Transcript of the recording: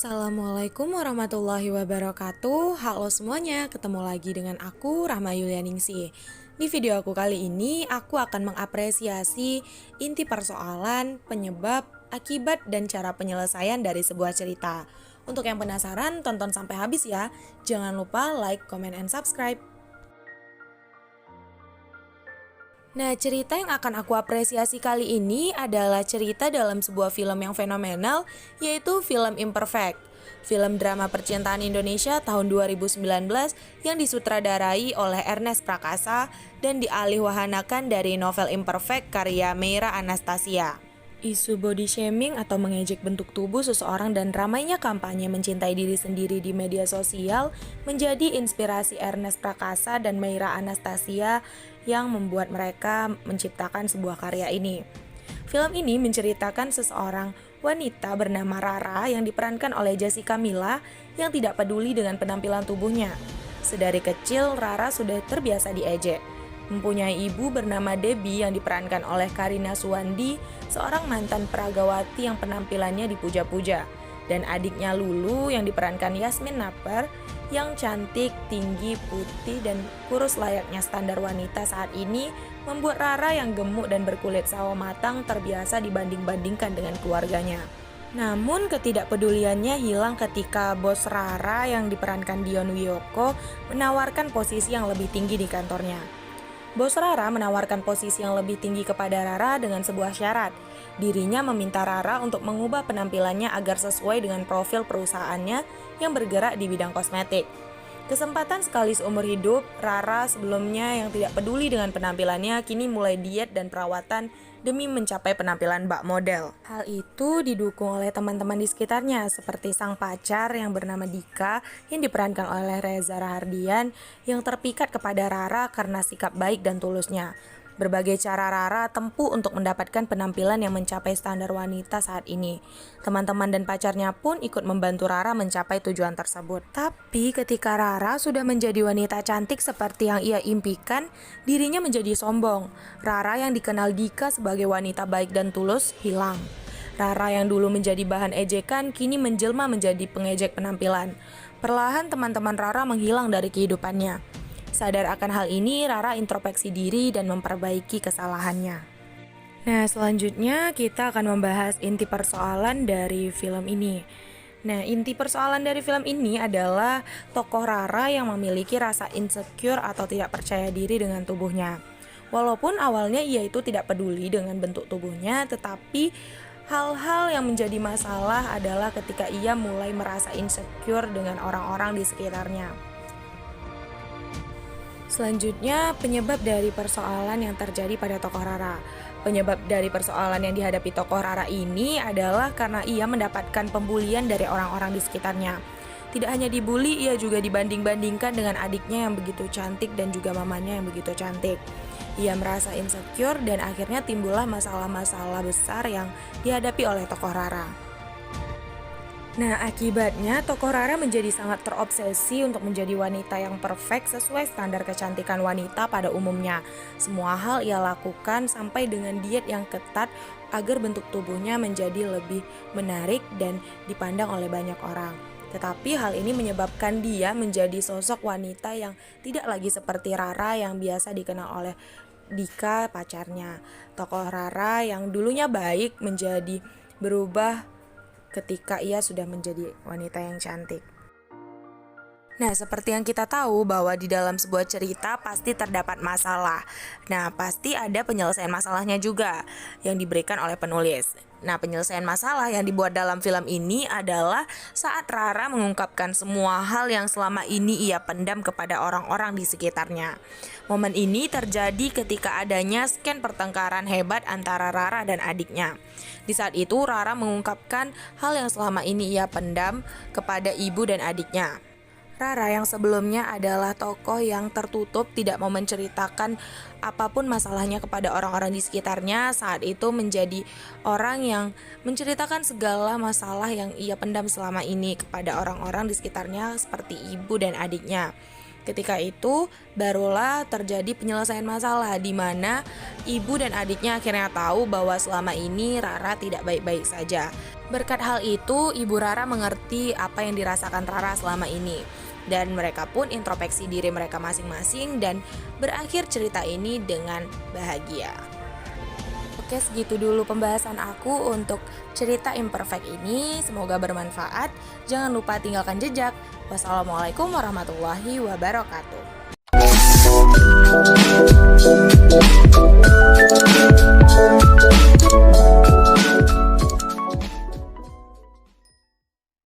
Assalamualaikum warahmatullahi wabarakatuh. Halo semuanya, ketemu lagi dengan aku Rahma Yulianingsih. Di video aku kali ini, aku akan mengapresiasi inti persoalan, penyebab, akibat, dan cara penyelesaian dari sebuah cerita. Untuk yang penasaran, tonton sampai habis ya. Jangan lupa like, comment, and subscribe. Nah, cerita yang akan aku apresiasi kali ini adalah cerita dalam sebuah film yang fenomenal, yaitu film Imperfect. Film drama percintaan Indonesia tahun 2019 yang disutradarai oleh Ernest Prakasa dan dialihwahanakan dari novel Imperfect karya Meira Anastasia. Isu body shaming atau mengejek bentuk tubuh seseorang dan ramainya kampanye mencintai diri sendiri di media sosial menjadi inspirasi Ernest Prakasa dan Meira Anastasia yang membuat mereka menciptakan sebuah karya ini. Film ini menceritakan seseorang wanita bernama Rara yang diperankan oleh Jessica Milla yang tidak peduli dengan penampilan tubuhnya. Sedari kecil, Rara sudah terbiasa diejek. Mempunyai ibu bernama Debbie yang diperankan oleh Karina Suwandi, seorang mantan peragawati yang penampilannya dipuja-puja. Dan adiknya Lulu yang diperankan Yasmin Naper, yang cantik, tinggi, putih, dan kurus layaknya standar wanita saat ini, membuat Rara yang gemuk dan berkulit sawo matang terbiasa dibanding-bandingkan dengan keluarganya. Namun ketidakpeduliannya hilang ketika bos Rara yang diperankan Dion Wiyoko menawarkan posisi yang lebih tinggi di kantornya. Bos Rara menawarkan posisi yang lebih tinggi kepada Rara dengan sebuah syarat. Dirinya meminta Rara untuk mengubah penampilannya agar sesuai dengan profil perusahaannya yang bergerak di bidang kosmetik. Kesempatan sekali seumur hidup, Rara sebelumnya yang tidak peduli dengan penampilannya kini mulai diet dan perawatan demi mencapai penampilan bak model. Hal itu didukung oleh teman-teman di sekitarnya seperti sang pacar yang bernama Dika yang diperankan oleh Reza Rahardian yang terpikat kepada Rara karena sikap baik dan tulusnya. Berbagai cara Rara tempuh untuk mendapatkan penampilan yang mencapai standar wanita saat ini. Teman-teman dan pacarnya pun ikut membantu Rara mencapai tujuan tersebut. Tapi ketika Rara sudah menjadi wanita cantik seperti yang ia impikan, dirinya menjadi sombong. Rara yang dikenal Dika sebagai wanita baik dan tulus hilang. Rara yang dulu menjadi bahan ejekan kini menjelma menjadi pengejek penampilan. Perlahan teman-teman Rara menghilang dari kehidupannya. Sadar akan hal ini, Rara introspeksi diri dan memperbaiki kesalahannya. Nah, selanjutnya kita akan membahas inti persoalan dari film ini. Nah, inti persoalan dari film ini adalah tokoh Rara yang memiliki rasa insecure atau tidak percaya diri dengan tubuhnya. Walaupun awalnya ia itu tidak peduli dengan bentuk tubuhnya, tetapi hal-hal yang menjadi masalah adalah ketika ia mulai merasa insecure dengan orang-orang di sekitarnya. Selanjutnya, penyebab dari persoalan yang terjadi pada tokoh Rara. Penyebab dari persoalan yang dihadapi tokoh Rara ini adalah karena ia mendapatkan pembulian dari orang-orang di sekitarnya. Tidak hanya dibully, ia juga dibanding-bandingkan dengan adiknya yang begitu cantik dan juga mamanya yang begitu cantik. Ia merasa insecure dan akhirnya timbullah masalah-masalah besar yang dihadapi oleh tokoh Rara. Nah, akibatnya tokoh Rara menjadi sangat terobsesi untuk menjadi wanita yang perfect sesuai standar kecantikan wanita pada umumnya. Semua hal ia lakukan sampai dengan diet yang ketat agar bentuk tubuhnya menjadi lebih menarik dan dipandang oleh banyak orang. Tetapi hal ini menyebabkan dia menjadi sosok wanita yang tidak lagi seperti Rara yang biasa dikenal oleh Dika pacarnya. Tokoh Rara yang dulunya baik menjadi berubah ketika ia sudah menjadi wanita yang cantik. Nah, seperti yang kita tahu bahwa di dalam sebuah cerita pasti terdapat masalah. Nah, pasti ada penyelesaian masalahnya juga yang diberikan oleh penulis. Nah, penyelesaian masalah yang dibuat dalam film ini adalah saat Rara mengungkapkan semua hal yang selama ini ia pendam kepada orang-orang di sekitarnya. Momen ini terjadi ketika adanya sken pertengkaran hebat antara Rara dan adiknya. Di saat itu, Rara mengungkapkan hal yang selama ini ia pendam kepada ibu dan adiknya. Rara yang sebelumnya adalah tokoh yang tertutup, tidak mau menceritakan apapun masalahnya kepada orang-orang di sekitarnya, saat itu menjadi orang yang menceritakan segala masalah yang ia pendam selama ini kepada orang-orang di sekitarnya seperti ibu dan adiknya. Ketika itu barulah terjadi penyelesaian masalah di mana ibu dan adiknya akhirnya tahu bahwa selama ini Rara tidak baik-baik saja. Berkat hal itu, Ibu Rara mengerti apa yang dirasakan Rara selama ini. Dan mereka pun introspeksi diri mereka masing-masing dan berakhir cerita ini dengan bahagia. Oke, segitu dulu pembahasan aku untuk cerita Imperfect ini. Semoga bermanfaat. Jangan lupa tinggalkan jejak. Wassalamualaikum warahmatullahi wabarakatuh.